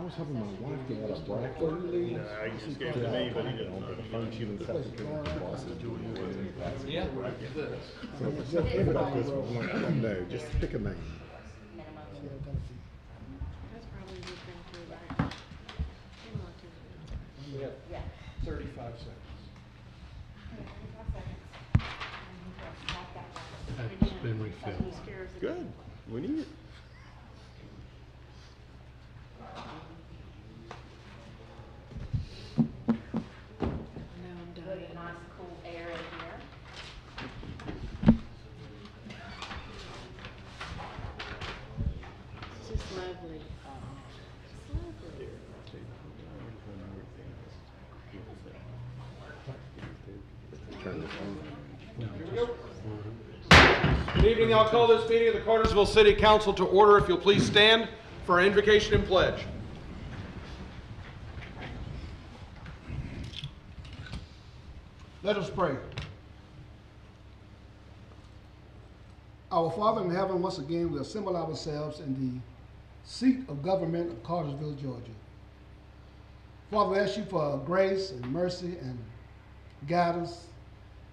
was helping my wife get out of Blackford. He just gave it to me, but he didn't. Yeah. So everybody goes from one, I don't know, just pick a name. That's probably the thing too, right? We have 35 seconds. It's been refilled. Good. We need it. Good, nice, cool air in here. It's just lovely. It's lovely. Turn this on. Good evening. I'll call this meeting of the Cartersville City Council to order. If you'll please stand for our invocation and pledge. Let us pray. Our Father in heaven, once again, we assemble ourselves in the seat of government of Cartersville, Georgia. Father, we ask you for grace and mercy and guidance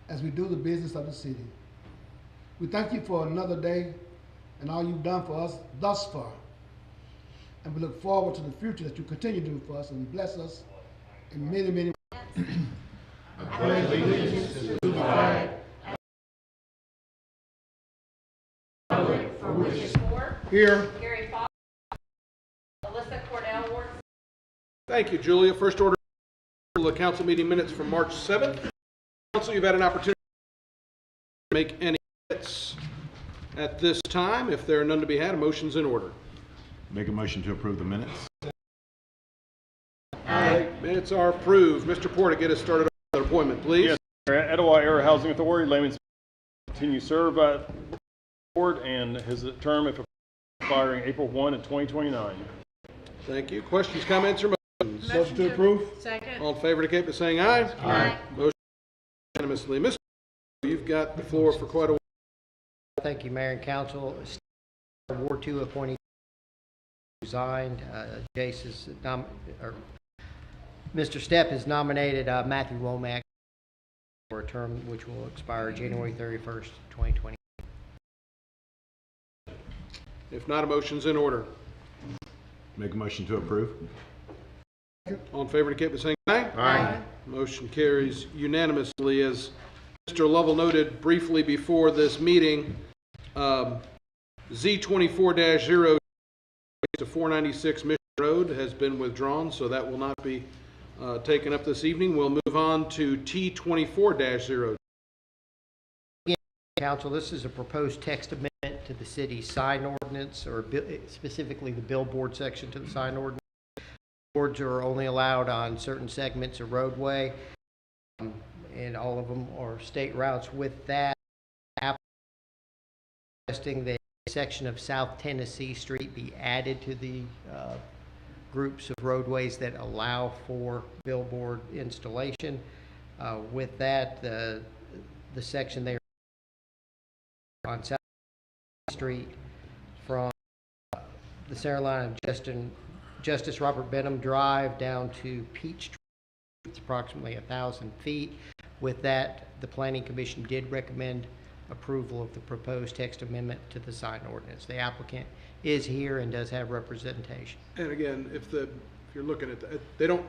as we do the business of the city. We thank you for another day and all you've done for us thus far. And we look forward to the future that you continue to do for us, and you bless us in many, many ways. I pledge allegiance to the flag for which is for. Here. Gary Fox, Alyssa Cordell, Ward. Thank you, Julia. First order of the council meeting minutes from March 7th. Council, you've had an opportunity to make any minutes at this time. If there are none to be had, a motion's in order. Make a motion to approve the minutes. Aye. Minutes are approved. Mr. Porter, get us started on the appointment, please. Yes, Etowah Area Housing Authority, Layman's continue to serve the board, and his term if expiring April 1 of 2029. Thank you. Questions, comments, or motions? Motion to approve. Second. All in favor indicate by saying aye. Aye. Motion unanimously. Mr. You've got the floor for quite a while. Thank you, Mayor and Council. Ward 2 appointee resigned. Mr. Stepp has nominated Matthew Womack for a term which will expire January 31st, 2020. If not, a motion's in order. Make a motion to approve. All in favor indicate by saying aye. Aye. Motion carries unanimously. As Mr. Lovell noted briefly before this meeting, Z24-0 to 496 Mission Road has been withdrawn, so that will not be taken up this evening. We'll move on to T24-0. Council, this is a proposed text amendment to the city's sign ordinance, or specifically the billboard section to the sign ordinance. Boards are only allowed on certain segments of roadway, and all of them are state routes. With that, suggesting that a section of South Tennessee Street be added to the groups of roadways that allow for billboard installation. With that, the section there on South Street from the center line of Justice Robert Benham Drive down to Peach Street. It's approximately 1,000 feet. With that, the Planning Commission did recommend approval of the proposed text amendment to the sign ordinance. The applicant is here and does have representation. And again, if you're looking at that, they don't,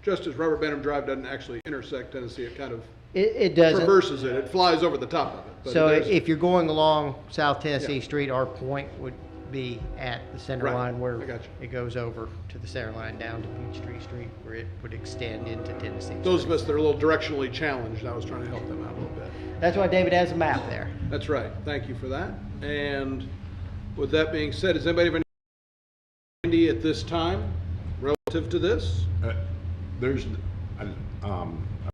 Justice Robert Benham Drive doesn't actually intersect Tennessee. It kind of It doesn't. traverses it. It flies over the top of it. But So it is, if you're going along South Tennessee Yeah. Street, our point would be at the center Right. line where I got you. it goes over to the center line down to Peachtree Street, where it would extend into Tennessee. those Street. of us that are a little directionally challenged, I was trying to help them out a little bit. That's why David has a map there. That's right. Thank you for that. And with that being said, does anybody have any at this time relative to this? I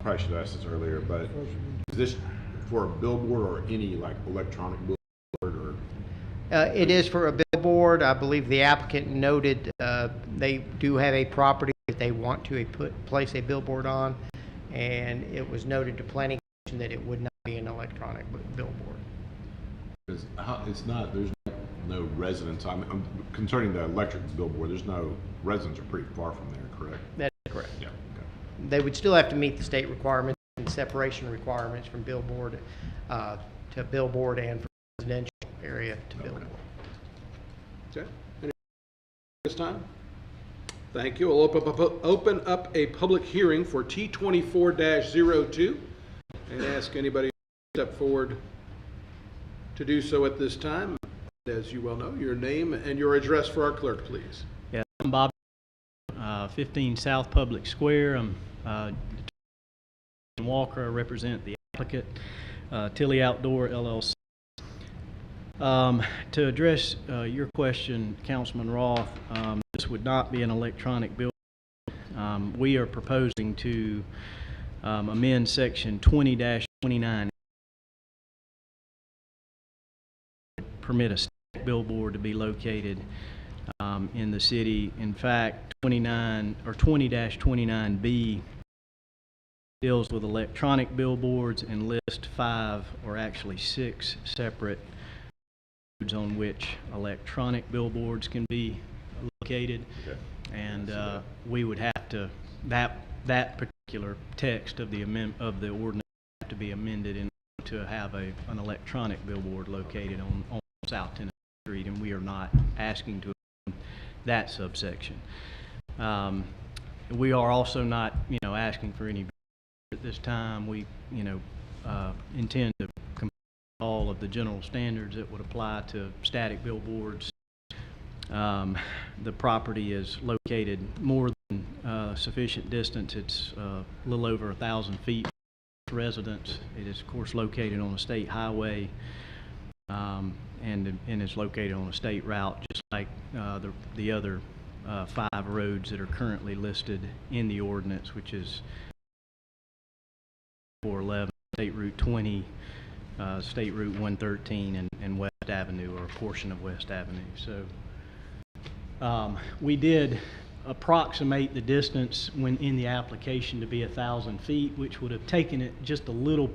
probably should have asked this earlier, but is this for a billboard or any like electronic billboard or? It is for a billboard. I believe the applicant noted they do have a property that they want to place a billboard on, and it was noted to Planning Commission that it would not be an electronic billboard. It's not. There's no residents, I'm concerning the electric billboard, there's no, residents are pretty far from there, correct? That's correct. Yeah, okay. They would still have to meet the state requirements and separation requirements from billboard to billboard and from residential area to billboard. Okay. Any this time? Thank you. I'll open up a public hearing for T24-02 and ask anybody to step forward to do so at this time. As you well know, your name and your address for our clerk, please. Yeah, I'm Bob, 15 South Public Square. I'm Walker. I represent the applicant, Tilly Outdoor LLC. To address your question, Councilman Roth, this would not be an electronic billboard. We are proposing to amend Section 20-29, permit a static billboard to be located in the city. In fact, 20-29B deals with electronic billboards and lists 5 or actually 6 separate roads on which electronic billboards can be located. Okay. And we would have to, that particular text of the ordinance have to be amended in order to have an electronic billboard located on South Tennessee Street, and we are not asking to amend that subsection. We are also not, asking for any at this time. We, intend to comply with all of the general standards that would apply to static billboards. The property is located more than sufficient distance. It's a little over 1,000 feet from residents. It is, of course, located on a state highway, and is located on a state route, just like the other 5 roads that are currently listed in the ordinance, which is 411, State Route 20, State Route 113, and West Avenue, or a portion of West Avenue. So we did approximate the distance when in the application to be 1,000 feet, which would have taken it just a little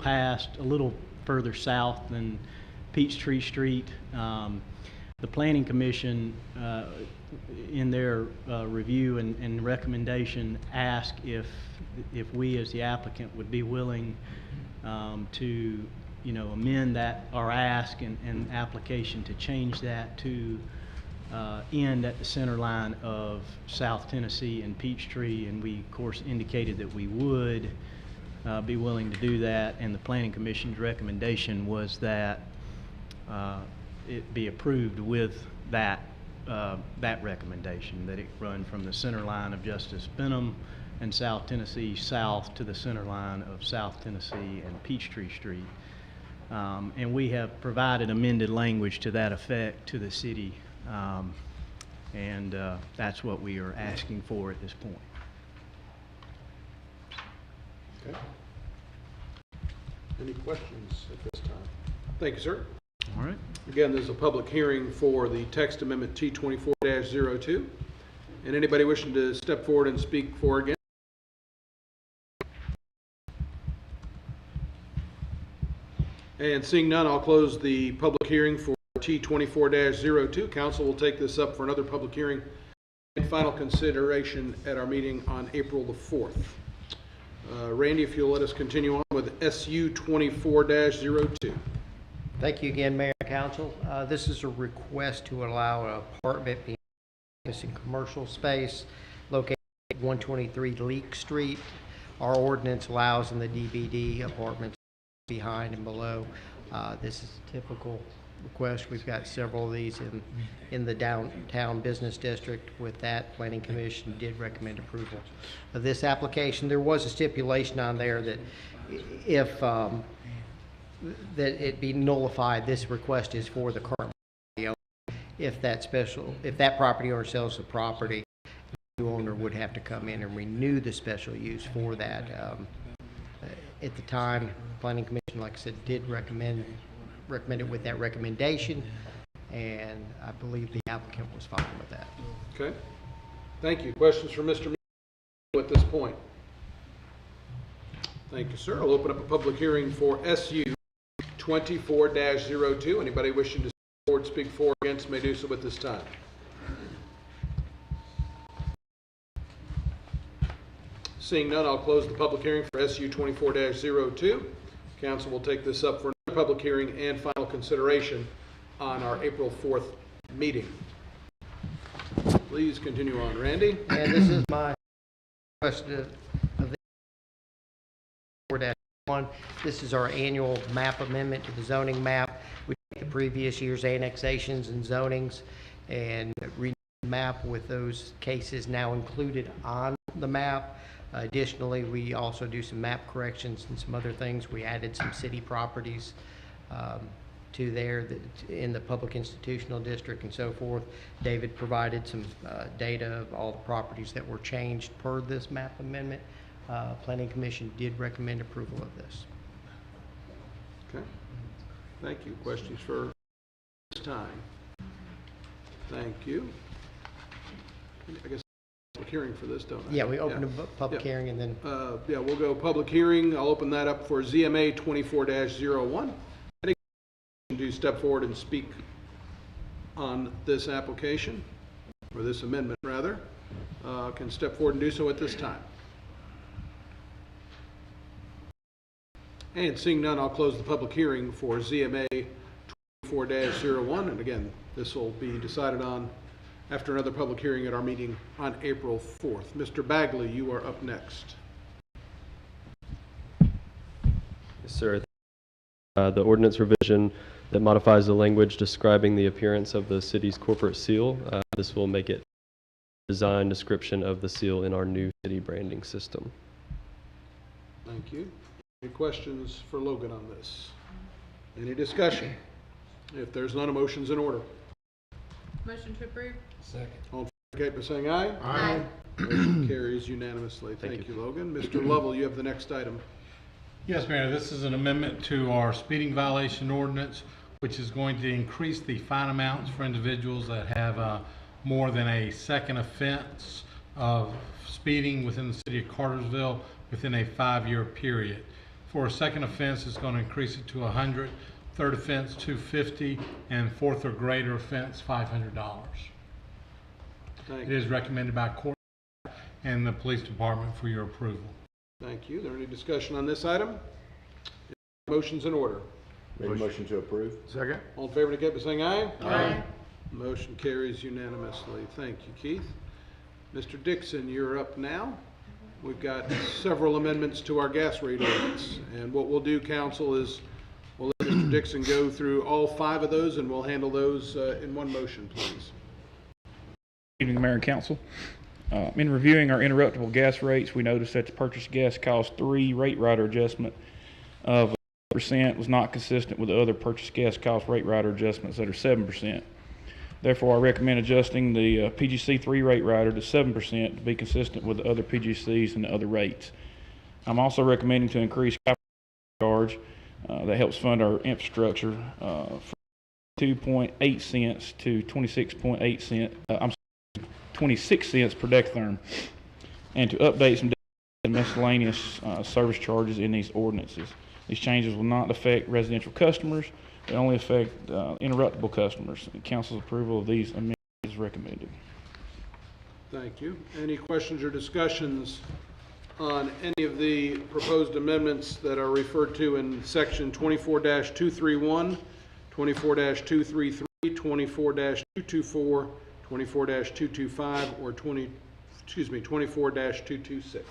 further south than Peachtree Street. The Planning Commission, in their review and recommendation, asked if we as the applicant would be willing to amend that, or ask an application to change that to end at the center line of South Tennessee and Peachtree, and we of course indicated that we would be willing to do that, and the Planning Commission's recommendation was that it be approved with that recommendation, that it run from the center line of Justice Benham and South Tennessee south to the center line of South Tennessee and Peachtree Street. And we have provided amended language to that effect to the city, and that's what we are asking for at this point. Okay. Any questions at this time? Thank you, sir. All right. Again, this is a public hearing for the text amendment T24-02. And anybody wishing to step forward and speak for or against? And seeing none, I'll close the public hearing for T24-02. Council will take this up for another public hearing and final consideration at our meeting on April the 4th. Randy, if you'll let us continue on with SU 24-02. Thank you again, Mayor and Council. This is a request to allow an apartment being in commercial space located at 123 Leek Street. Our ordinance allows in the DBD apartments behind and below. This is a typical request. We've got several of these in the downtown business district. With that, Planning Commission did recommend approval of this application. There was a stipulation on there that if that it be nullified, this request is for the current property owner. If that property owner sells the property, the new owner would have to come in and renew the special use for that. At the time, Planning Commission, like I said, did recommend it with that recommendation, and I believe the applicant was fine with that. Okay. Thank you. Questions for Mr. at this point? Thank you, sir. I'll open up a public hearing for SU 24-02. Anybody wishing to step forward board speak for or against may do so at this time. Seeing none, I'll close the public hearing for SU 24-02. Council will take this up for another public hearing and final consideration on our April 4th meeting. Please continue on, Randy. And this is my request of the 4-1. This is our annual map amendment to the zoning map. We take the previous year's annexations and zonings and renew the map with those cases now included on the map. Additionally, we also do some map corrections and some other things. We added some city properties to there in the public institutional district and so forth. David provided some data of all the properties that were changed per this map amendment. Planning Commission did recommend approval of this. Okay. Thank you. Questions for this time? Thank you. I guess public hearing for this, don't I? Yeah, we opened a public Yeah. hearing and then Yeah, we'll go public hearing. I'll open that up for ZMA 24-01. Any to step forward and speak on this application, or this amendment rather, can step forward and do so at this time. And seeing none, I'll close the public hearing for ZMA 24-01. And again, this will be decided on after another public hearing at our meeting on April 4th. Mr. Bagley, you are up next. Yes, sir. The ordinance revision that modifies the language describing the appearance of the city's corporate seal. This will make it design description of the seal in our new city branding system. Thank you. Any questions for Logan on this? Any discussion? If there's none, a motion's in order. Motion to approve? Second. All in favor indicate by saying aye. Aye. Motion carries unanimously. Thank you, Logan. Mr. Lovell, you have the next item. Yes, Mayor, this is an amendment to our speeding violation ordinance, which is going to increase the fine amounts for individuals that have more than a second offense of speeding within the city of Cartersville within a 5-year period. For a second offense, it's going to increase it to $100, third offense $250, and fourth or greater offense $500. Thank It you. is recommended by court and the police department for your approval. Thank you. Is there any discussion on this item? Motion's in order. Make a motion to approve. Second. All in favor indicate by saying aye. Aye. Motion carries unanimously. Thank you, Keith. Mr. Dixon, you're up now. We've got several amendments to our gas rate ordinance. And what we'll do, council, is we'll let Mr. Dixon go through all 5 of those, and we'll handle those in one motion, please. Good evening, Mayor and Council. In reviewing our interruptible gas rates, we noticed that the purchased gas cost 3 rate rider adjustment of 8% was not consistent with the other purchased gas cost rate rider adjustments that are 7%. Therefore, I recommend adjusting the PGC 3 rate rider to 7% to be consistent with the other PGCs and the other rates. I'm also recommending to increase capital charge that helps fund our infrastructure from 2.8 cents to 26.8 cents. 26 cents per decatherm, and to update some miscellaneous service charges in these ordinances. These changes will not affect residential customers, they only affect interruptible customers. The council's approval of these amendments is recommended. Thank you. Any questions or discussions on any of the proposed amendments that are referred to in section 24-231, 24-233, 24-224, 24-225, or 24-226?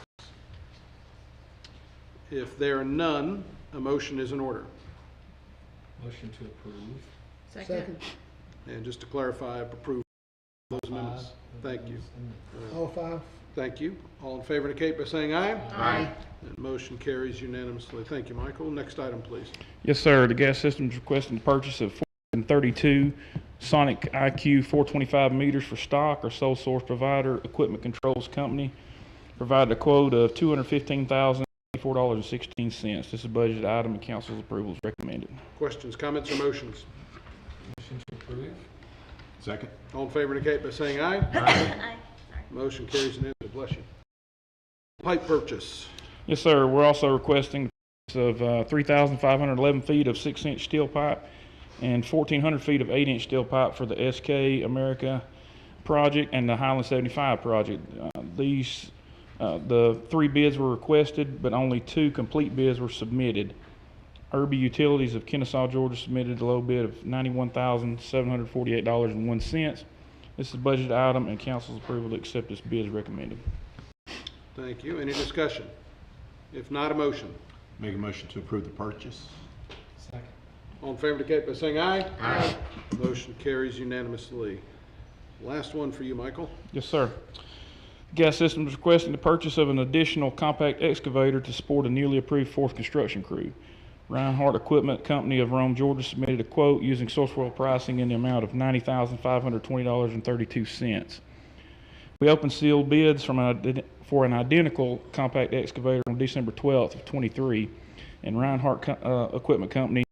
If there are none, a motion is in order. Motion to approve. Second. And just to clarify, I've approved those amendments. Thank you. All 5? Thank you. All in favor indicate by saying aye. Aye. And motion carries unanimously. Thank you, Michael. Next item, please. Yes, sir. The gas system is requesting the purchase of 432 Sonic IQ 425 meters for stock. Our sole source provider, Equipment Controls Company, provided a quote of $215,084.16. This is a budget item, and council's approval is recommended. Questions, comments, or motions? Motion to approve. Second. All in favor indicate by saying aye. Aye. Motion carries unanimously. Bless you. Pipe purchase. Yes, sir. We're also requesting the purchase of 3,511 feet of 6-inch steel pipe and 1,400 feet of 8-inch steel pipe for the SK America project and the Highland 75 project. The 3 bids were requested, but only 2 complete bids were submitted. Irby Utilities of Kennesaw, Georgia submitted a low bid of $91,748.01. This is a budget item, and council's approval to accept this bid is recommended. Thank you. Any discussion? If not, a motion. Make a motion to approve the purchase. Second. All in favor indicate by saying aye. Aye. Motion carries unanimously. Last one for you, Michael. Yes, sir. Gas Systems is requesting the purchase of an additional compact excavator to support a newly approved 4th construction crew. Reinhardt Equipment Company of Rome, Georgia submitted a quote using Sourcewell pricing in the amount of $90,520.32. We opened sealed bids for an identical compact excavator on December 12th of 23, and Reinhardt Equipment Company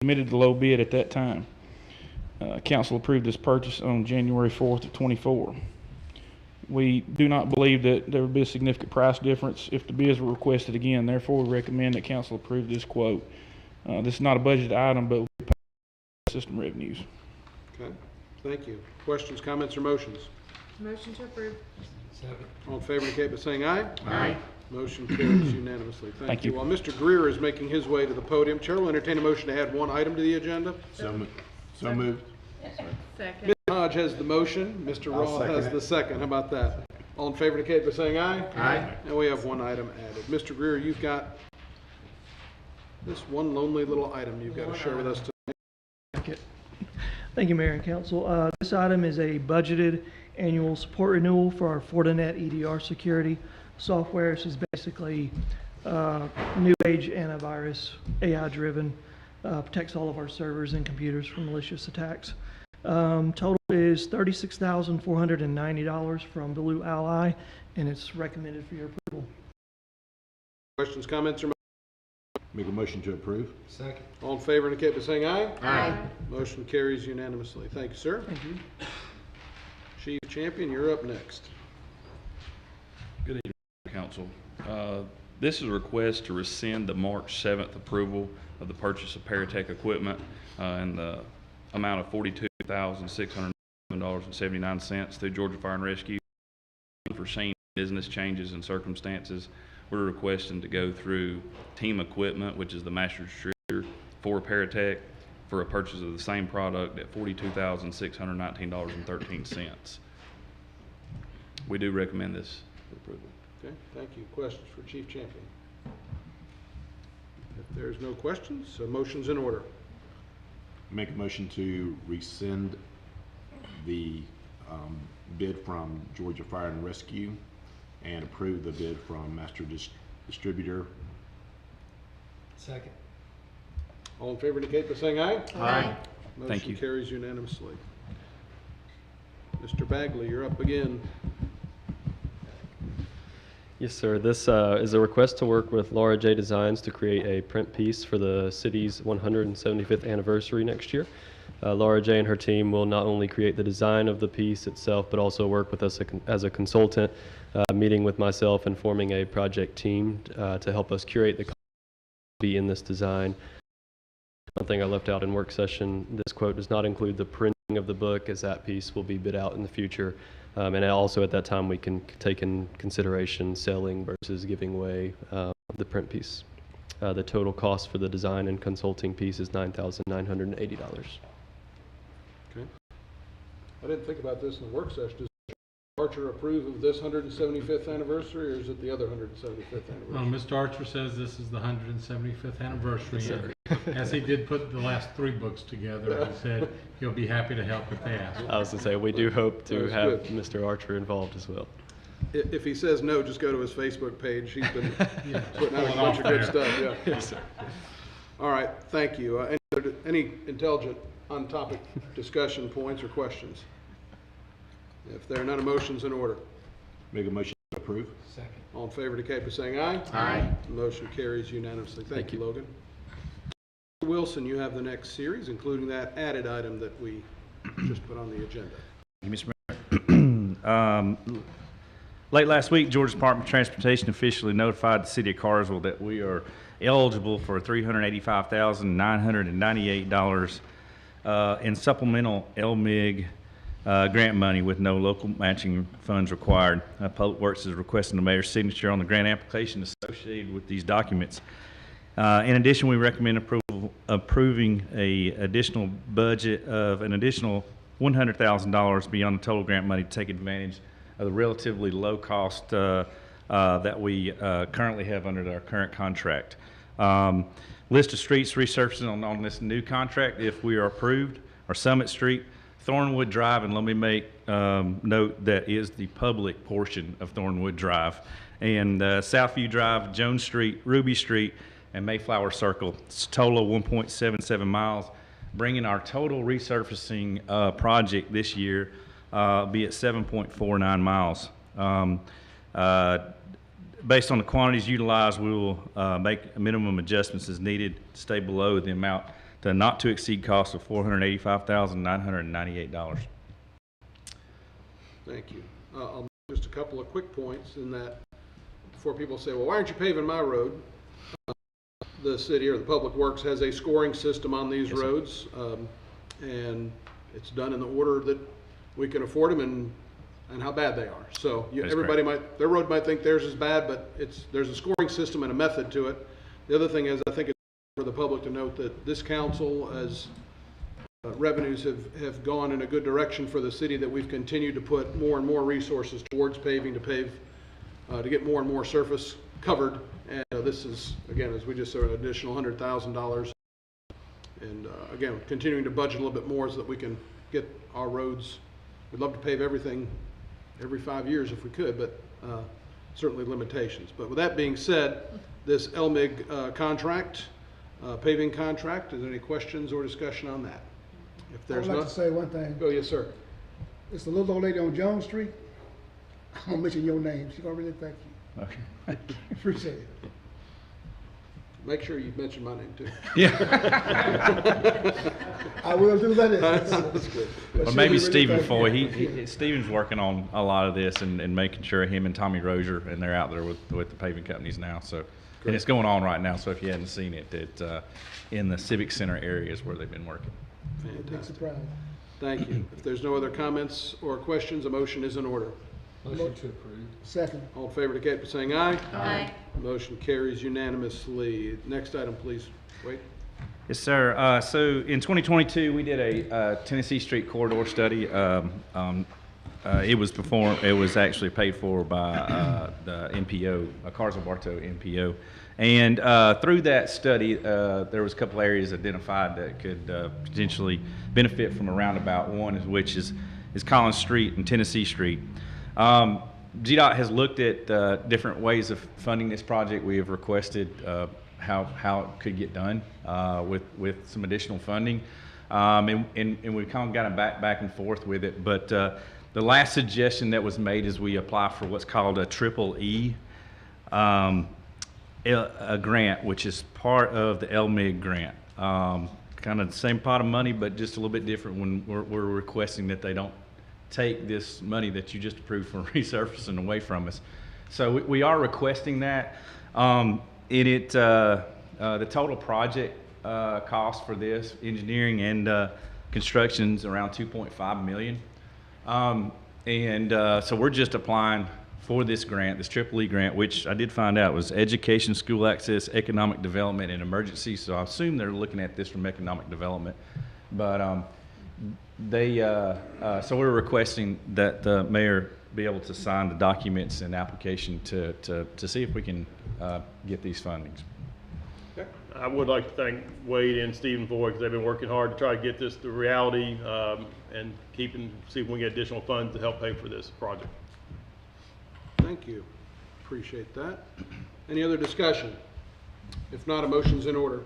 submitted the low bid at that time. Council approved this purchase on January 4th of 24. We do not believe that there would be a significant price difference if the bids were requested again. Therefore, we recommend that council approve this quote. This is not a budget item, but will pay system revenues. Okay. Thank you. Questions, comments, or motions? Motion to approve. Second. All in favor indicate by saying aye. Aye. Motion carries unanimously. Thank you. While Mr. Greer is making his way to the podium, Chair will entertain a motion to add one item to the agenda. So moved. Second. Mr. Hodge has the motion. Mr. Raw has the second. How about that? All in favor indicate by saying aye. Aye. And we have one item added. Mr. Greer, you've got this one lonely little item you've got to share with us tonight. Thank you, Mayor and Council. This item is a budgeted annual support renewal for our Fortinet EDR security software. This is basically new age antivirus, AI-driven, protects all of our servers and computers from malicious attacks. Total is $36,490 from Blue Ally, and it's recommended for your approval. Questions, comments, or Make a motion to approve. Second. all in favor indicate by saying aye. Aye. Motion carries unanimously. Thank you, sir. Thank you. Chief Champion, you're up next. Good evening, Council. This is a request to rescind the March 7th approval of the purchase of Paratech equipment in the amount of $42,607.79 through Georgia Fire and Rescue. Unforeseen business changes and circumstances, we're requesting to go through Team Equipment, which is the master distributor for Paratech, for a purchase of the same product at $42,619.13. We do recommend this for approval. Okay, thank you. Questions for Chief Champion? If there's no questions, a motion's in order. Make a motion to rescind the bid from Georgia Fire and Rescue and approve the bid from Master Distributor. Second. All in favor indicate by saying aye. Aye. Thank you. Motion carries unanimously. Mr. Bagley, you're up again. Yes, sir. This is a request to work with Laura J. Designs to create a print piece for the city's 175th anniversary next year. Laura J. and her team will not only create the design of the piece itself, but also work with us as a consultant, meeting with myself and forming a project team to help us curate the be in this design. One thing I left out in work session, this quote does not include the printing of the book, as that piece will be bid out in the future. And also at that time we can take in consideration selling versus giving away the print piece. The total cost for the design and consulting piece is $9,980. Okay. I didn't think about this in the work session. Does Archer approve of this 175th anniversary, or is it the other 175th anniversary? Mr. Archer says this is the 175th anniversary. As he did put the last 3 books together, he said he'll be happy to help if they ask. I was going to say, we do hope to have Mr. Archer involved as well. If he says no, just go to his Facebook page. He's been putting out a bunch of good stuff. Yeah. Yes, sir. All right, thank you. Any intelligent on-topic discussion points or questions? If there are none, a motion's in order. Make a motion to approve. Second. All in favor indicate by saying aye. Aye. Motion carries unanimously. Thank you, Logan. Mr. Wilson, you have the next series, including that added item that we just put on the agenda. Thank you, Mr. Mayor. Late last week, Georgia Department of Transportation officially notified the city of Cartersville that we are eligible for $385,998 and supplemental LMIG grant money with no local matching funds required. Public Works is requesting the mayor's signature on the grant application associated with these documents. In addition, we recommend approving a additional budget of an additional $100,000 beyond the total grant money to take advantage of the relatively low cost that we currently have under our current contract. List of streets resurfacing on this new contract, if we are approved, are Summit Street, Thornwood Drive, and let me make note that is the public portion of Thornwood Drive, and Southview Drive, Jones Street, Ruby Street, and Mayflower Circle. It's a total of 1.77 miles, bringing our total resurfacing project this year be at 7.49 miles. Based on the quantities utilized, we will make minimum adjustments as needed to stay below the amount to not to exceed cost of $485,998. Thank you. I'll make just a couple of quick points in that before people say, well, why aren't you paving my road? The city or the Public Works has a scoring system on these roads, and it's done in the order that we can afford them and how bad they are. So everybody their road might think theirs is bad, but there's a scoring system and a method to it. The other thing is, I think it's for the public to note that this council, as revenues have gone in a good direction for the city, that we've continued to put more and more resources towards paving to get more and more surface covered. And this is, again, as we just said, an additional $100,000. And again, continuing to budget a little bit more so that we can get our roads. We'd love to pave everything every 5 years if we could, but certainly limitations. But with that being said, this LMIG contract, paving contract, is there any questions or discussion on that? If there's I would like to say one thing. Oh, yes, sir. It's the little old lady on Jones Street. I'm gonna mention your name. She's gonna really thank you. Okay. Appreciate it. Make sure you mention my name too. Yeah. I will do that. That's good. Or maybe Stephen Foy. Stephen's working on a lot of this and making sure him and Tommy Rozier, and they're out there with the paving companies now. So, and it's going on right now. So if you hadn't seen it, in the Civic Center areas where they've been working. Big surprise. Thank you. If there's no other comments or questions, a motion is in order. Motion to approve. Second. All in favor indicate by saying aye. Aye. Motion carries unanimously. Next item, please. Wait. Yes, sir. So in 2022, we did a Tennessee Street corridor study. It was actually paid for by the MPO, Cartersville Bartow MPO. And through that study, there was a couple areas identified that could potentially benefit from a roundabout. One is which is Collins Street and Tennessee Street. GDOT has looked at different ways of funding this project. We have requested how it could get done with some additional funding, and we've kind of gotten back and forth with it. But the last suggestion that was made is we apply for what's called a EEE a grant, which is part of the LMIG grant. Kind of the same pot of money, but just a little bit different when we're requesting that they don't take this money that you just approved for resurfacing away from us. So we are requesting that. The total project cost for this, engineering and construction's around $2.5 million. So we're just applying for this grant, this EEE grant, which I did find out was education, school access, economic development, and emergency. So I assume they're looking at this from economic development. But so we're requesting that the mayor be able to sign the documents and application to see if we can get these fundings. I would like to thank Wade and Stephen Foy because they've been working hard to try to get this to reality and see if we can get additional funds to help pay for this project. Thank you. Appreciate that. Any other discussion? If not, a motion's in order.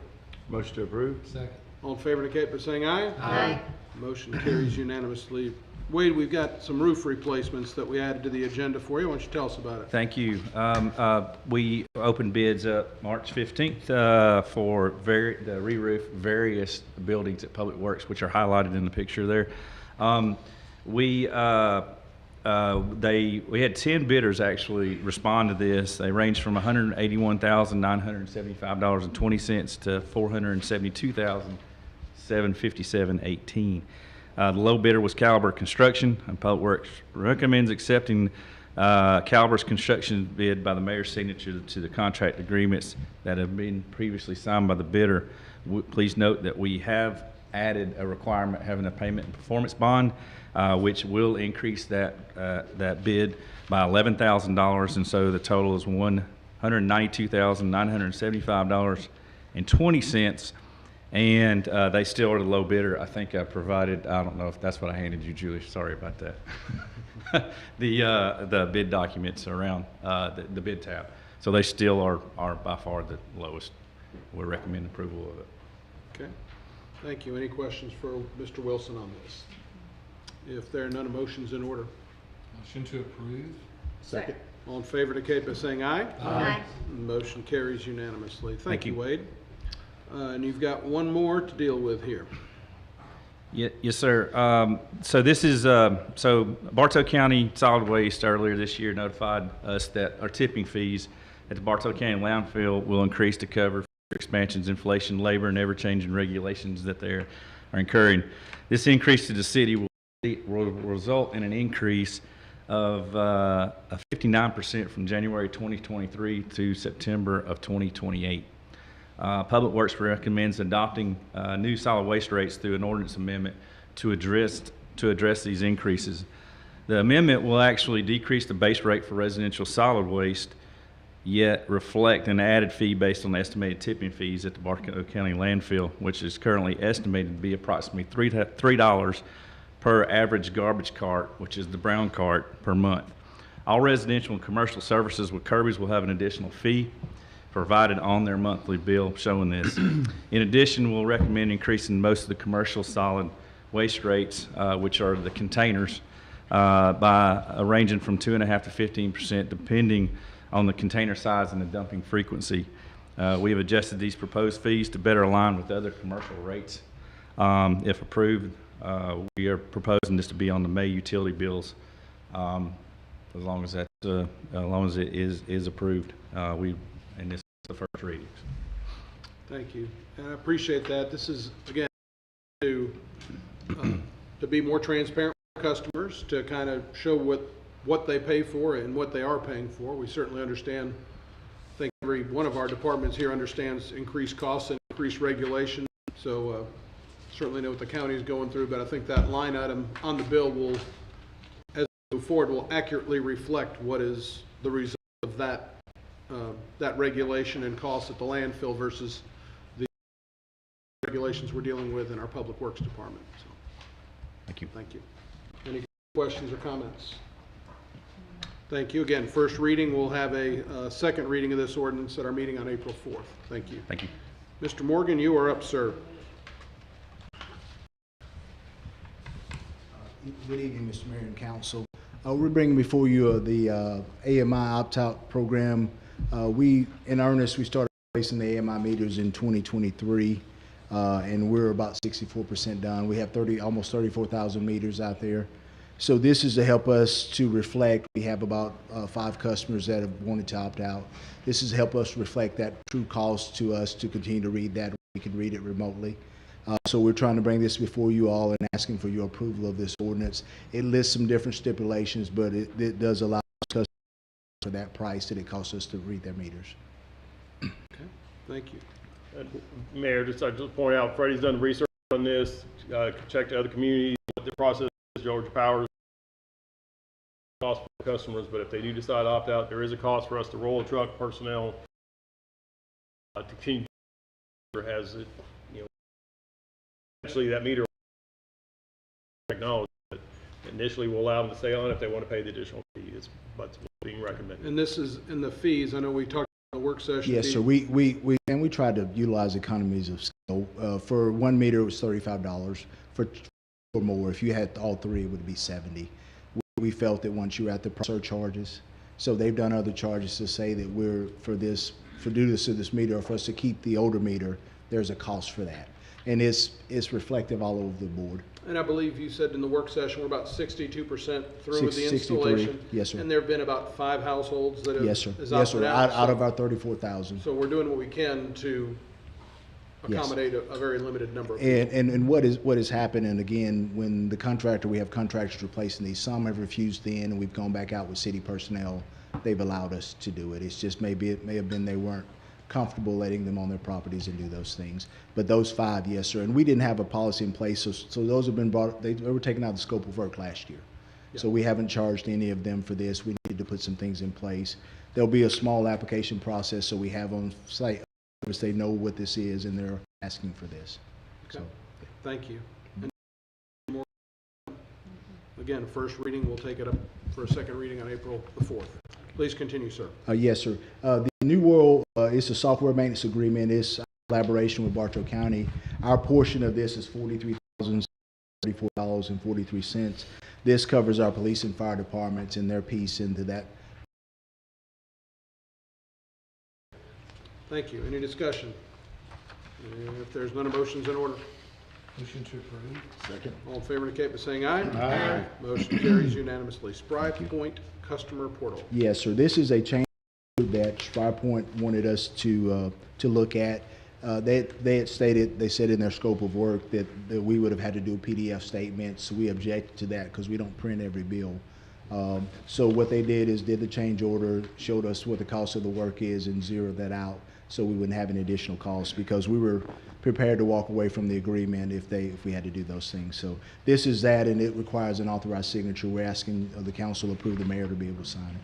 Motion to approve. Second. All in favor indicate by saying aye. Aye. Motion carries unanimously. Wade, we've got some roof replacements that we added to the agenda for you. Why don't you tell us about it? Thank you. We opened bids up March 15th for the re-roof various buildings at Public Works, which are highlighted in the picture there. We had 10 bidders actually respond to this. They ranged from $181,975.20 to $472,000. $757.18. The low bidder was Caliber Construction, and Public Works recommends accepting Caliber's construction bid by the mayor's signature to the contract agreements that have been previously signed by the bidder. Please note that we have added a requirement having a payment and performance bond, which will increase that bid by $11,000, and so the total is $192,975.20. And they still are the low bidder. I think I provided, I don't know if that's what I handed you, Julie, sorry about that. The bid documents around the bid tab. So they still are by far the lowest. We recommend approval of it. Okay, thank you. Any questions for Mr. Wilson on this? If there are none, a motion's in order. Motion to approve. Second. All in favor indicate by saying aye. Aye. Motion carries unanimously. Thank Thank you, you. Wade. And you've got one more to deal with here. Yes, sir. So this is, so Bartow County Solid Waste earlier this year notified us that our tipping fees at the Bartow County landfill will increase to cover expansions, inflation, labor, and ever-changing regulations that they are incurring. This increase to the city will result in an increase of 59% from January 2023 to September of 2028. Public Works recommends adopting new solid waste rates through an ordinance amendment to address these increases. The amendment will actually decrease the base rate for residential solid waste, yet reflect an added fee based on the estimated tipping fees at the Bartow County landfill, which is currently estimated to be approximately $3 per average garbage cart, which is the brown cart, per month. All residential and commercial services with Kirby's will have an additional fee provided on their monthly bill showing this. In addition, we'll recommend increasing most of the commercial solid waste rates, which are the containers, by ranging from 2.5% to 15%, depending on the container size and the dumping frequency. We have adjusted these proposed fees to better align with other commercial rates. If approved, we are proposing this to be on the May utility bills, as long as it is approved. And this is the first readings. Thank you. And I appreciate that. This is, again, to be more transparent with customers, to kind of show what they pay for and what they are paying for. We certainly understand, I think every one of our departments here understands increased costs and increased regulation. So certainly know what the county is going through, but I think that line item on the bill will, as we move forward, will accurately reflect what is the result of that regulation and costs at the landfill versus the regulations we're dealing with in our Public Works Department. So, Thank you. thank you. Any questions or comments? Thank you. Again, first reading. We'll have a second reading of this ordinance at our meeting on April 4th. Thank you. Thank you. Mr. Morgan, you are up, sir. Good evening, Mr. Mayor and Council. We're bringing before you the AMI opt-out program. In earnest, we started placing the AMI meters in 2023, and we're about 64% done. We have almost 34,000 meters out there. So this is to help us to reflect. We have about 5 customers that have wanted to opt out. This is to help us reflect that true cost to us to continue to read that. We can read it remotely. So we're trying to bring this before you all and asking for your approval of this ordinance. It lists some different stipulations, but it does allow us for that price that it costs us to read their meters. Okay, thank you. Mayor, I just point out, Freddie's done research on this, checked other communities, what the process is, Georgia Power, cost for customers, but if they do decide to opt out, there is a cost for us to roll a truck, personnel, to continue as it, eventually that meter technology, but initially we'll allow them to stay on if they want to pay the additional fee. That's what's being recommended. And this is in the fees. I know we talked about the work session. Yes, sir. We tried to utilize economies of scale. For 1 meter, it was $35. For more, if you had all 3, it would be $70. We felt that once you were at the surcharges, so they've done other charges to say that due to this meter, or for us to keep the older meter, there's a cost for that. And it's reflective all over the board. And I believe you said in the work session we're about 62% through with the 63. installation. Yes, sir. And there have been about 5 households that have Yes, sir. has Yes, opted sir. out. Out of our 34,000. So we're doing what we can to Yes. accommodate a very limited number of people. And what has happened, and again, when we have contractors replacing these, some have refused then, and we've gone back out with city personnel. They've allowed us to do it. It's just maybe it may have been they weren't comfortable letting them on their properties and do those things. But those 5, yes, sir. And we didn't have a policy in place, so those have been brought, they were taken out of the scope of work last year. So we haven't charged any of them for this. We need to put some things in place. There'll be a small application process, so we have on site, they know what this is and they're asking for this. Okay. So, Thank you. And more- Again, first reading, we'll take it up for a second reading on April the 4th. Please continue, sir. yes, sir. The New World is a software maintenance agreement. It's a collaboration with Bartow County. Our portion of this is $43,034.43. This covers our police and fire departments and their piece into that. Thank you. Any discussion? If there's none, a motion's in order. Motion to approve. Second. All in favor indicate by saying aye. Aye. Motion carries unanimously. Spry Point Customer Portal. Yes, sir. This is a change that SpryPoint wanted us to look at. They had stated, they said in their scope of work that we would have had to do a PDF statement, so we objected to that because we don't print every bill. So what they did is did the change order, showed us what the cost of the work is, and zeroed that out so we wouldn't have any additional costs, because we were prepared to walk away from the agreement if we had to do those things. So this is that, and it requires an authorized signature. We're asking the council to approve the mayor to be able to sign it.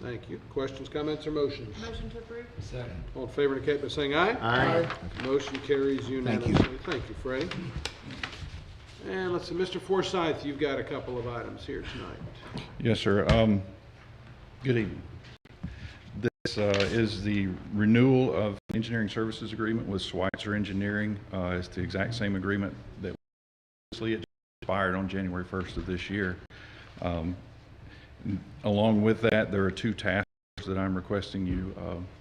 Thank you. Questions, comments, or motions? Motion to approve. Second. All in favor indicate by saying aye. Aye. Motion carries unanimously. Thank you, Freddie. And let's see, Mr. Forsythe, you've got a couple of items here tonight. Yes, sir. Good evening. This is the renewal of engineering services agreement with Schweitzer Engineering. It's the exact same agreement that previously it expired on January 1st of this year. Along with that, there are 2 tasks that I'm requesting you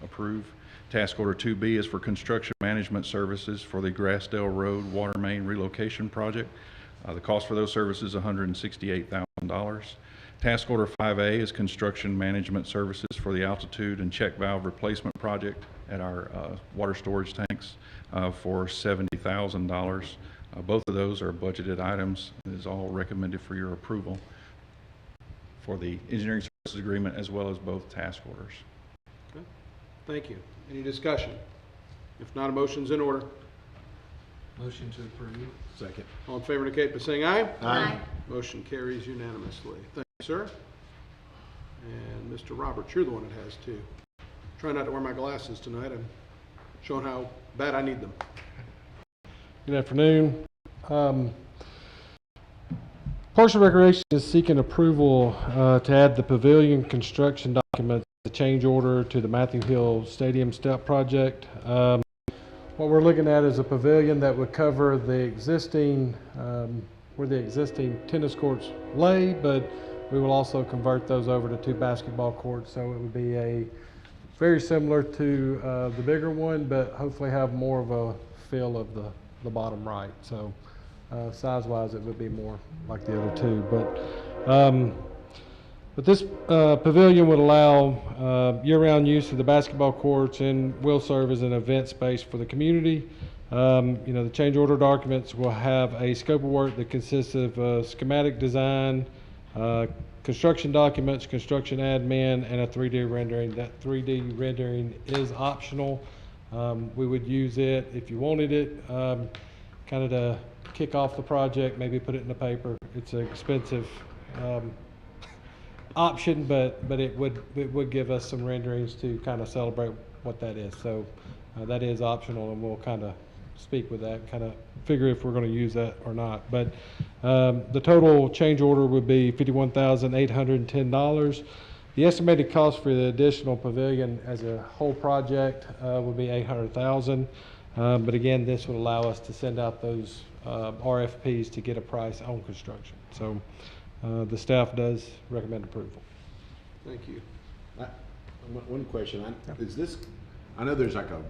approve. Task order 2B is for construction management services for the Grassdale Road Water Main Relocation Project. The cost for those services is $168,000. Task order 5A is construction management services for the altitude and check valve replacement project at our water storage tanks for $70,000. Both of those are budgeted items. It is all recommended for your approval for the engineering services agreement as well as both task orders. Okay. Thank you. Any discussion? If not, a motion's in order. Motion to approve. Second. All in favor indicate by saying aye. Aye. Motion carries unanimously. Thank you, sir. And Mr. Roberts, you're the one that has 2. Try not to wear my glasses tonight. I'm showing how bad I need them. Good afternoon. Parks and Recreation is seeking approval to add the pavilion construction documents, the change order to the Matthew Hill Stadium Step Project. What we're looking at is a pavilion that would cover the existing, where the existing tennis courts lay, but we will also convert those over to 2 basketball courts, so it would be a very similar to the bigger one, but hopefully have more of a feel of the bottom right. So size-wise, it would be more like the other 2. But this pavilion would allow year-round use of the basketball courts and will serve as an event space for the community. The change order documents will have a scope of work that consists of schematic design, construction documents, construction admin, and a 3D rendering. That 3D rendering is optional. We would use it if you wanted it, kind of to kick off the project, maybe put it in the paper. It's an expensive option, but it would give us some renderings to kind of celebrate what that is. So that is optional, and we'll kind of speak with that, kind of figure if we're going to use that or not. But the total change order would be $51,810. The estimated cost for the additional pavilion as a whole project would be $800,000. But again, this would allow us to send out those RFPs to get a price on construction. So the staff does recommend approval. Thank you. One question. Is this, I know there's like a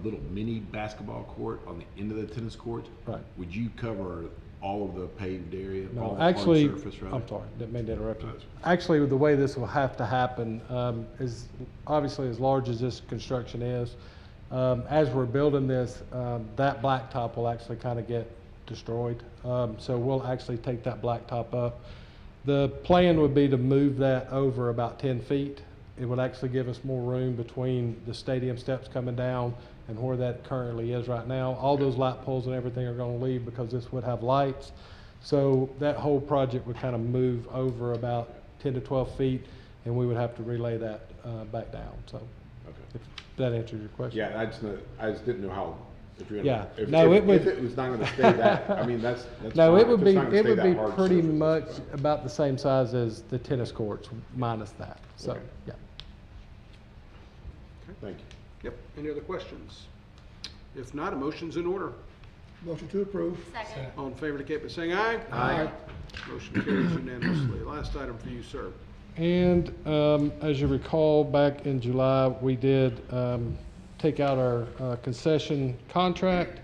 little mini basketball court on the end of the tennis court. Right. Would you cover all of the paved area? No, all actually, hard surface, rather? I'm sorry, didn't mean to interrupt you. Actually, the way this will have to happen is obviously as large as this construction is, As we're building this, that blacktop will actually kind of get destroyed. So we'll actually take that blacktop up. The plan would be to move that over about 10 feet. It would actually give us more room between the stadium steps coming down and where that currently is right now. All those light poles and everything are going to leave because this would have lights. So that whole project would kind of move over about 10 to 12 feet, and we would have to relay that back down. So if that answers your question. Yeah, I just didn't know how, if you're Yeah. gonna, No, if it would- it was not gonna stay that, I mean, that's No, fine. it would If be, it's not gonna it stay would that be hard pretty surface, much it's fine. about the same size as the tennis courts minus that. So, Okay. yeah. Thank you. Yep. Any other questions? If not, a motion's in order. Motion to approve. Second. All in favor indicate by saying aye. Aye. Motion carries unanimously. Last item for you, sir. And as you recall, back in July, we did take out our concession contract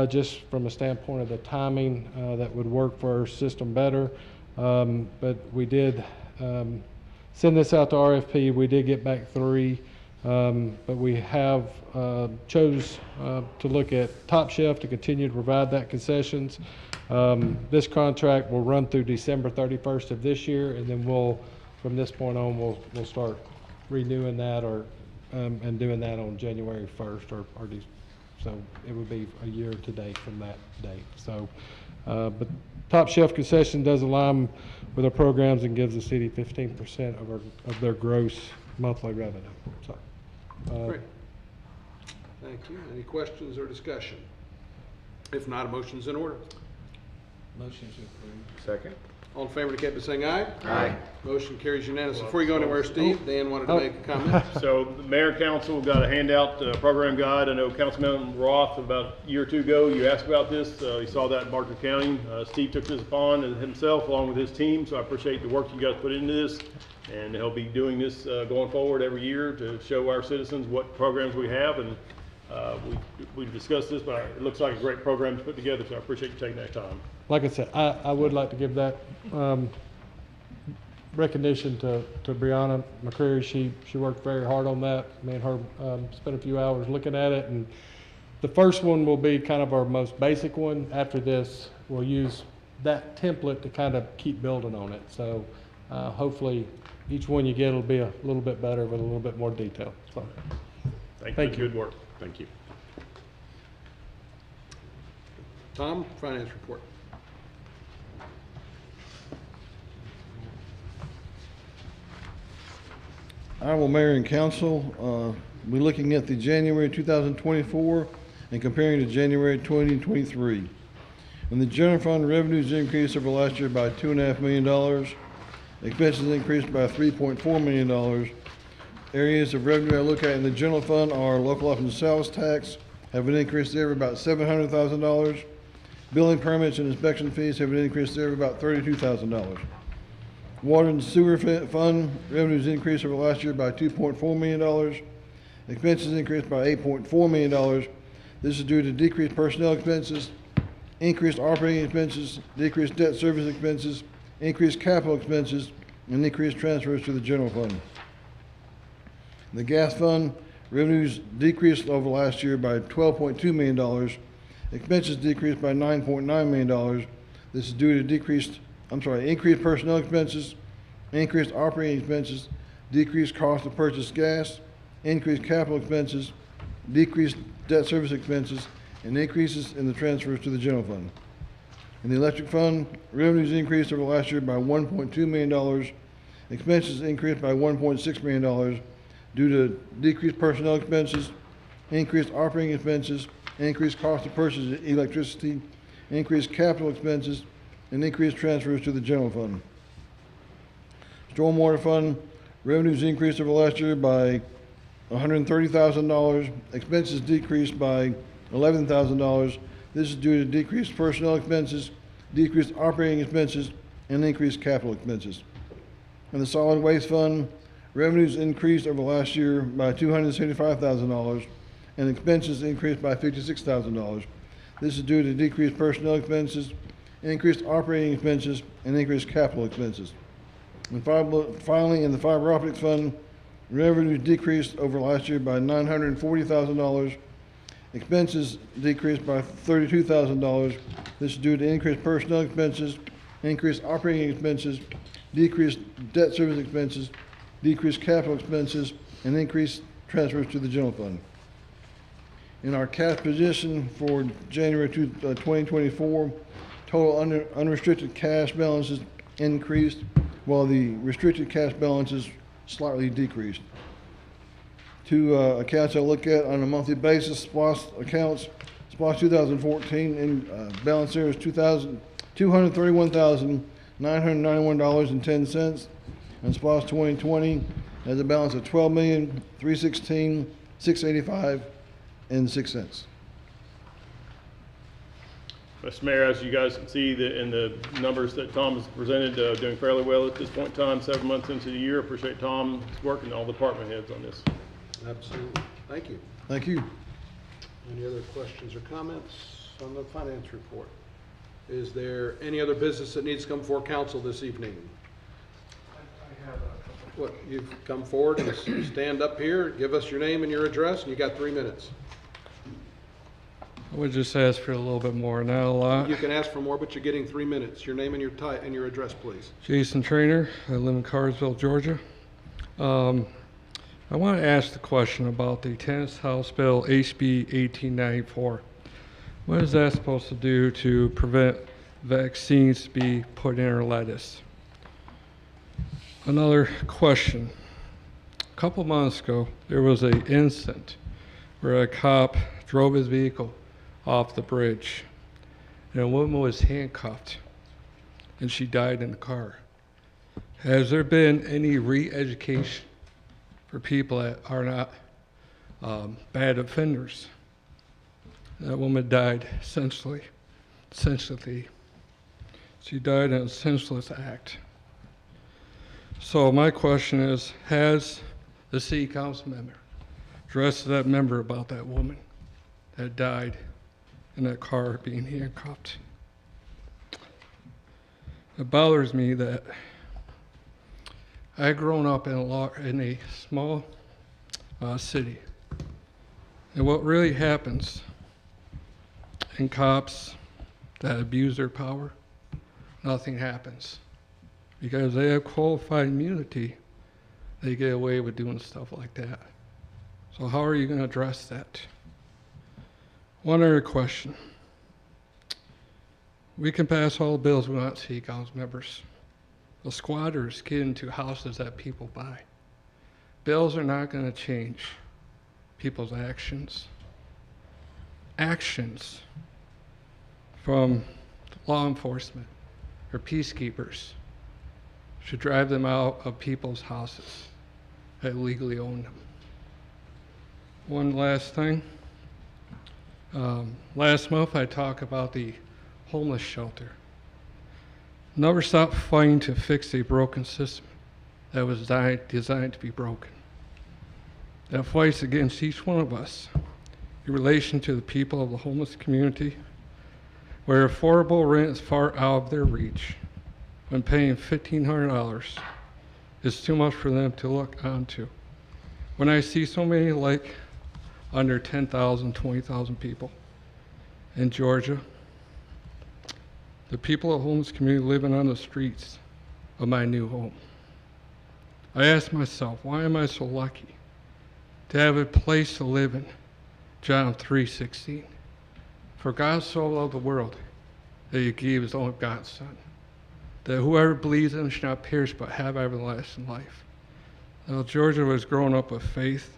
just from a standpoint of the timing that would work for our system better. But we did send this out to RFP. We did get back 3, but we have chose to look at Top Shelf to continue to provide that concessions. This contract will run through December 31st of this year, and then we'll, from this point on, we'll start renewing that or and doing that on January 1st or so it would be a year today from that date. So, but Top Shelf concession does align with our programs and gives the city 15% of their gross monthly revenue. So, Great. Thank you. Any questions or discussion? If not, a motion's in order. Motion to approve. Second. All in favor indicate by saying aye. Aye. Motion carries unanimously. Before you go anywhere, Steve, Dan wanted to make a comment. So the mayor and council got a handout, program guide. I know Councilman Roth, about a year or two ago, you asked about this. You saw that in Barker County. Steve took this upon himself along with his team, so I appreciate the work you guys put into this. And he'll be doing this going forward every year to show our citizens what programs we have. And we've discussed this, but it looks like a great program to put together, so I appreciate you taking that time. like I said, I would like to give that recognition to Brianna McCreary. She worked very hard on that. Me and her spent a few hours looking at it, and the first one will be kind of our most basic one. After this, we'll use that template to kind of keep building on it. So hopefully each one you get will be a little bit better with a little bit more detail. So Thank you. Good work. Thank you. Tom, finance report. Honorable Mayor and Council, we're looking at the January 2024 and comparing to January 2023. And the general fund revenues increased over last year by $2.5 million. Expenses increased by $3.4 million. Areas of revenue I look at in the general fund are local option sales tax, have an increase there of about $700,000. Building permits and inspection fees have an increase there of about $32,000. Water and sewer fund revenues increased over last year by $2.4 million. Expenses increased by $8.4 million. This is due to decreased personnel expenses, increased operating expenses, decreased debt service expenses, increased capital expenses, and increased transfers to the general fund. The gas fund revenues decreased over last year by $12.2 million. Expenses decreased by $9.9 million. This is due to increased personnel expenses, increased operating expenses, decreased cost of purchased gas, increased capital expenses, decreased debt service expenses, and increases in the transfers to the general fund. In the electric fund, revenues increased over last year by $1.2 million. Expenses increased by $1.6 million due to decreased personnel expenses, increased operating expenses, increased cost of purchase electricity, increased capital expenses, and increased transfers to the general fund. Stormwater fund revenues increased over last year by $130,000. Expenses decreased by $11,000. This is due to decreased personnel expenses, decreased operating expenses, and increased capital expenses. In the solid waste fund, revenues increased over last year by $275,000, and expenses increased by $56,000. This is due to decreased personnel expenses, increased operating expenses, and increased capital expenses. And finally, in the fiber optics fund, Revenues decreased over last year by $940,000. Expenses decreased by $32,000. This is due to increased personnel expenses, increased operating expenses, decreased debt service expenses, decreased capital expenses, and increased transfers to the general fund. In our cash position for January 2024, total unrestricted cash balances increased, while the restricted cash balances slightly decreased. Two accounts I look at on a monthly basis: SPOS accounts. SPOS 2014 balance there is $231,991.10, and SPOS 2020 has a balance of $12,316,685.06. Mr. Mayor, as you guys can see, in the numbers that Tom has presented, doing fairly well at this point in time, 7 months into the year. Appreciate Tom's work and all the department heads on this. Absolutely. Thank you. Thank you. Any other questions or comments on the finance report? Is there any other business that needs to come before council this evening? I have a couple. What, you've come forward and stand up here, give us your name and your address, and you got 3 minutes. I would just ask for a little bit more now. You can ask for more, but you're getting 3 minutes. Your name and your address, please. Jason Trainer. I live in Cartersville, Georgia. I want to ask the question about the Tennis House Bill HB 1894. What is that supposed to do to prevent vaccines to be put in our lettuce? Another question. A couple months ago, there was an incident where a cop drove his vehicle off the bridge, and a woman was handcuffed, and she died in the car. Has there been any re-education for people that are not bad offenders? That woman died senselessly. She died in a senseless act. So my question is, has the city council member addressed that member about that woman that died in that car being handcuffed? It bothers me that I've grown up in a small city, and what really happens in cops that abuse their power, nothing happens. Because they have qualified immunity, they get away with doing stuff like that. So how are you going to address that? One other question. We can pass all the bills we want, city council members. The squatters get into houses that people buy. Bills are not going to change people's actions. Actions from law enforcement or peacekeepers should drive them out of people's houses that legally own them. One last thing. Last month I talked about the homeless shelter. Never stop fighting to fix a broken system that was designed to be broken. That fights against each one of us in relation to the people of the homeless community, where affordable rent is far out of their reach, when paying $1,500 is too much for them to look onto. When I see so many like under 10,000, 20,000 people in Georgia, the people of the homeless community living on the streets of my new home, I ask myself, why am I so lucky to have a place to live in? John 3:16. For God so loved the world that he gave his only begotten Son, that whoever believes in him shall not perish but have everlasting life. Now, Georgia was growing up with faith.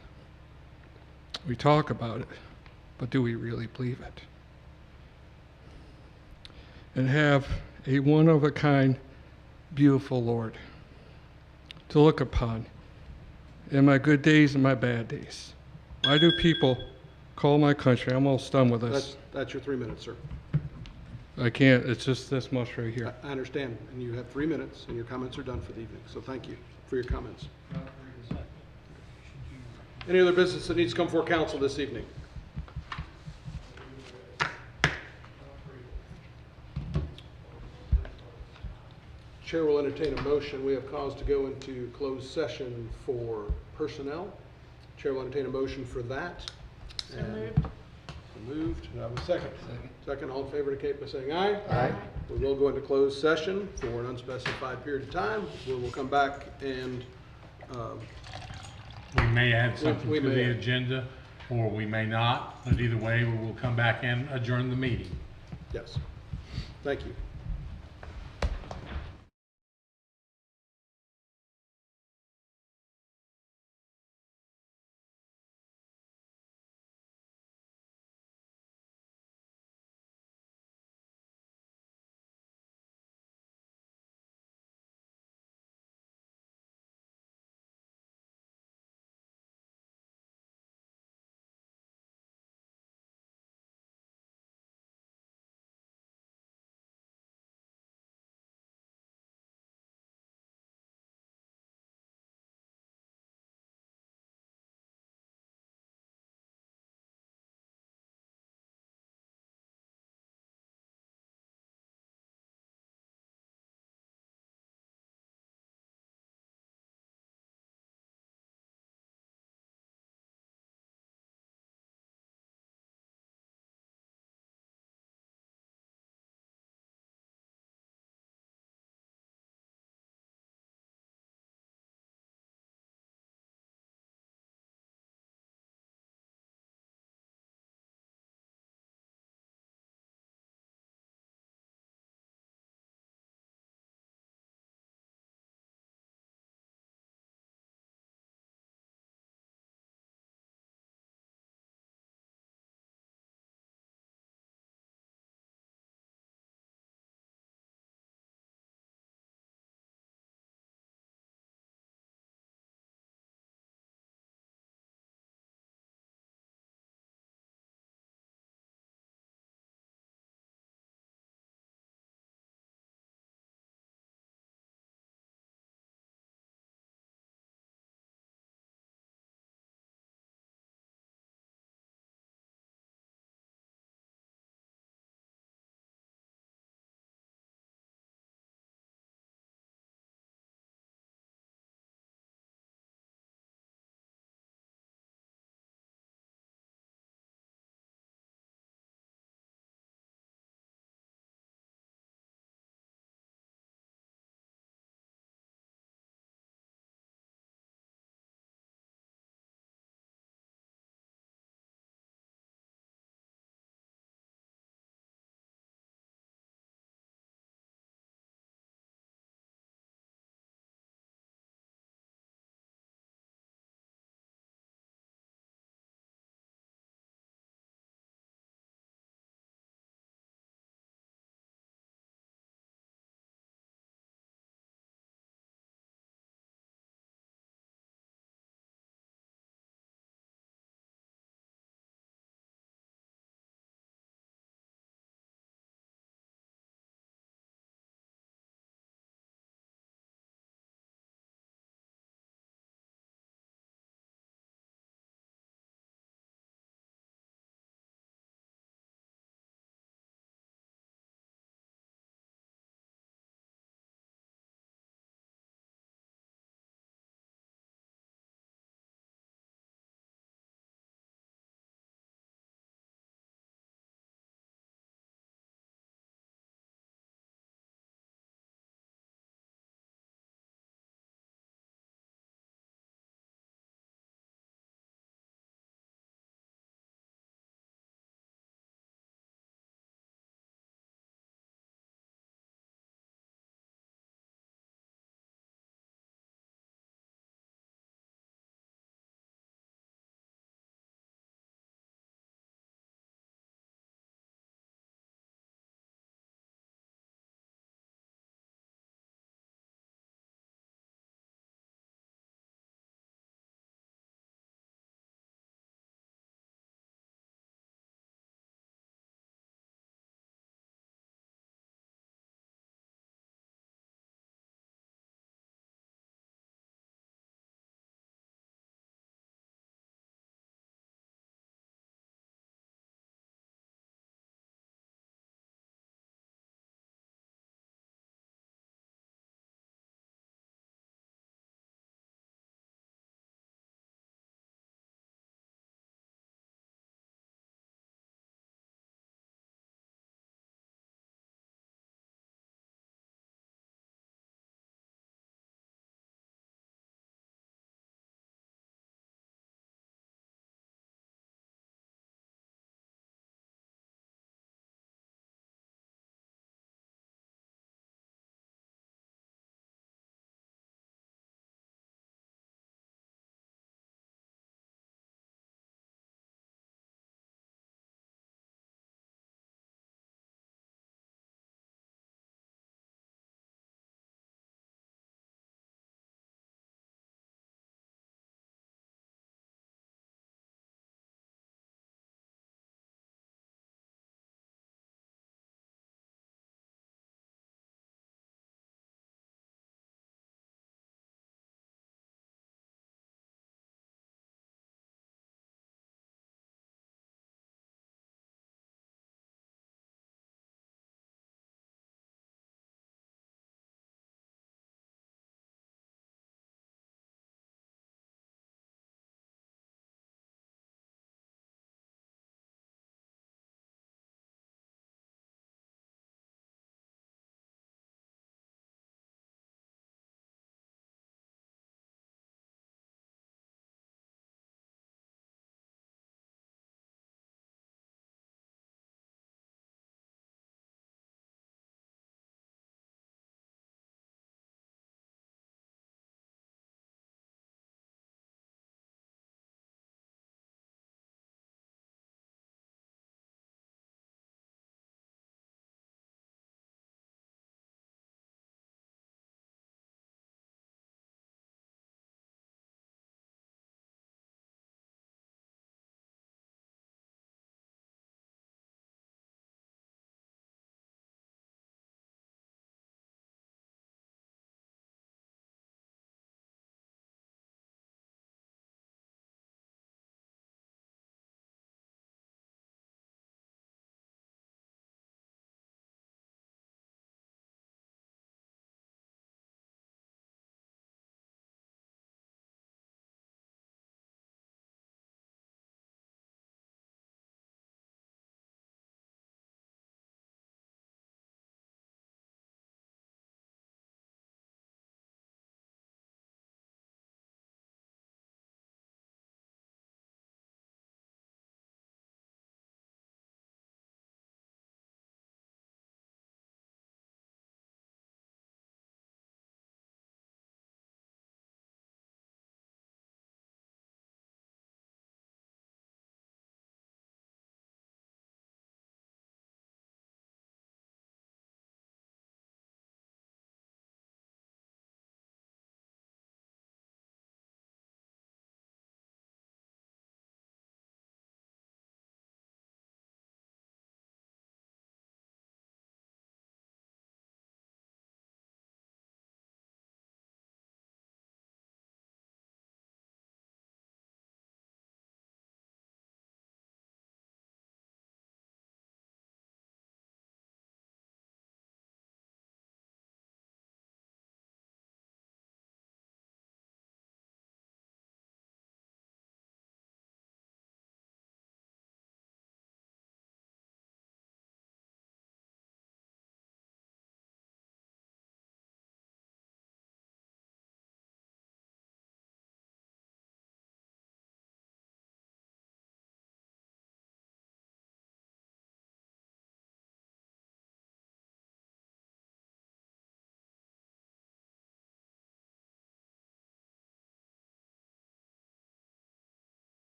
We talk about it, but do we really believe it? And have a one-of-a-kind, beautiful Lord to look upon in my good days and my bad days. Why do people call my country? I'm almost done with this. That's your 3 minutes, sir. I can't, it's just this much right here. I understand, and you have 3 minutes, and your comments are done for the evening. So thank you for your comments. Any other business that needs to come before council this evening? Chair will entertain a motion. We have cause to go into closed session for personnel. Chair will entertain a motion for that. So And- moved. So moved. Do I have a second? Second. Second, all in favor indicate by saying aye. Aye. We will go into closed session for an unspecified period of time. We will come back and, We may add something we to may the add. agenda, or we may not, but either way, we will come back and adjourn the meeting. yes. Thank you.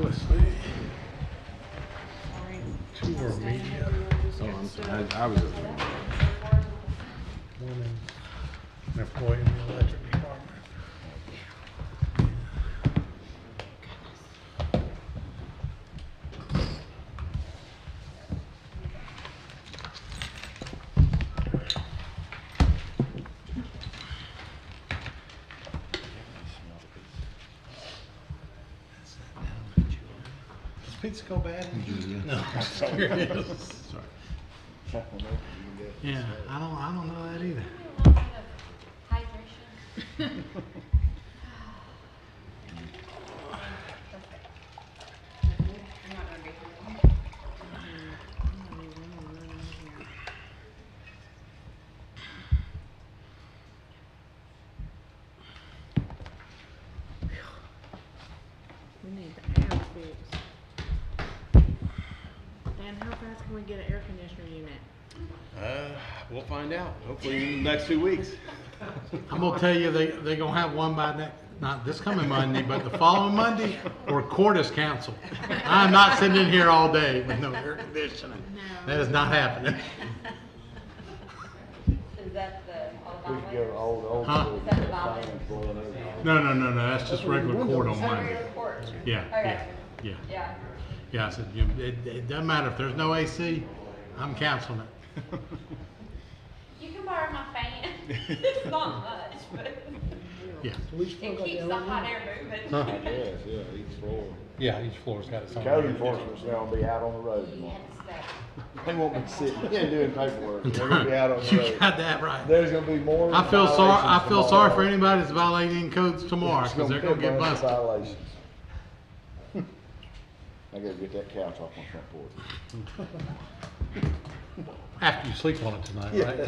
Let's see. Tour media. I was. Woman, an employee in the electric department. Does pizza go bad in Houston? No, I'm serious. Sorry. Yeah, I don't know that either. Hydration. We need the air fixed. Dan, how fast can we get an air conditioner unit? We'll find out, hopefully in the next 2 weeks. I'm gonna tell you, they're gonna have one by not this coming Monday, but the following Monday, or court is canceled. I'm not sitting in here all day with no air conditioning. That is not happening. Is that the, We could go old Huh? school. Is that the Bible? Boiling over. No, that's just regular court on Oh, Monday. your report. Yeah, Okay. yeah. Yeah. Yeah, I said, it doesn't matter if there's no AC, I'm canceling it. You can borrow my fan. It's not much, but Yeah. it keeps the hot air moving. Huh? Yes, yeah, each floor. Yeah, each floor's got its own. Code enforcement's gonna be out on the road tomorrow. They won't be sitting, doing paperwork. They're gonna be out on the You road. got that right. There's gonna be more. I feel sorry for violations anybody that's violating codes tomorrow, It's because they're gonna be get a bunch of busted. Violations. I gotta get that couch off my front porch. After you sleep on it tonight, Yeah. right?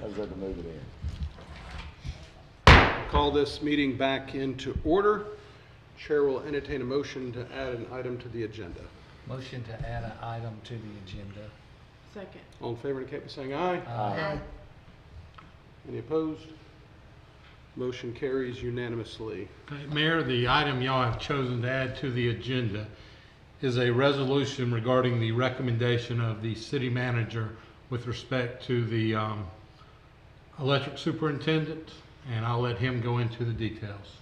I was able to move it in. Call this meeting back into order. Chair will entertain a motion to add an item to the agenda. Motion to add an item to the agenda. Second. All in favor indicate by saying aye. Aye. Any opposed? Motion carries unanimously. Mayor, the item y'all have chosen to add to the agenda is a resolution regarding the recommendation of the city manager with respect to the electric superintendent, and I'll let him go into the details.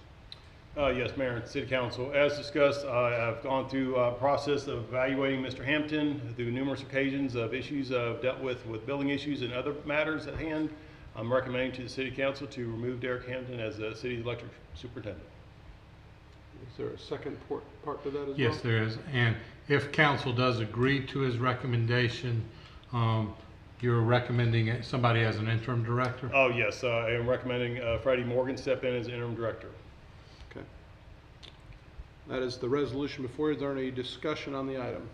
Yes, Mayor and City Council. As discussed, I've gone through a process of evaluating Mr. Hampton through numerous occasions of issues I've dealt with building issues and other matters at hand. I'm recommending to the City Council to remove Derek Hampton as the city's electric superintendent. Is there a second part to that as well? Yes, there is, and if council does agree to his recommendation, you're recommending somebody as an interim director? Oh, yes, I am recommending Freddie Morgan step in as interim director. Okay. That is the resolution before you. Is there any discussion on the item?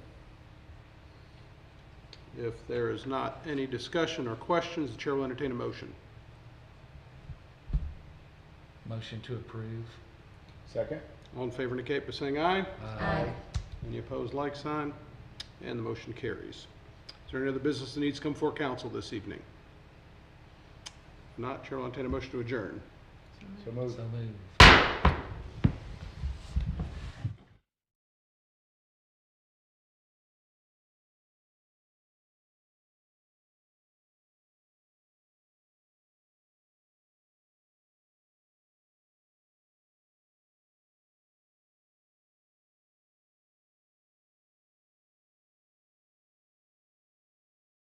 If there is not any discussion or questions, the chair will entertain a motion. Motion to approve. Second? All in favor indicate by saying aye. Aye. Any opposed, like sign, and the motion carries. Is there any other business that needs to come before council this evening? If not, chair will entertain a motion to adjourn. So moved. So moved.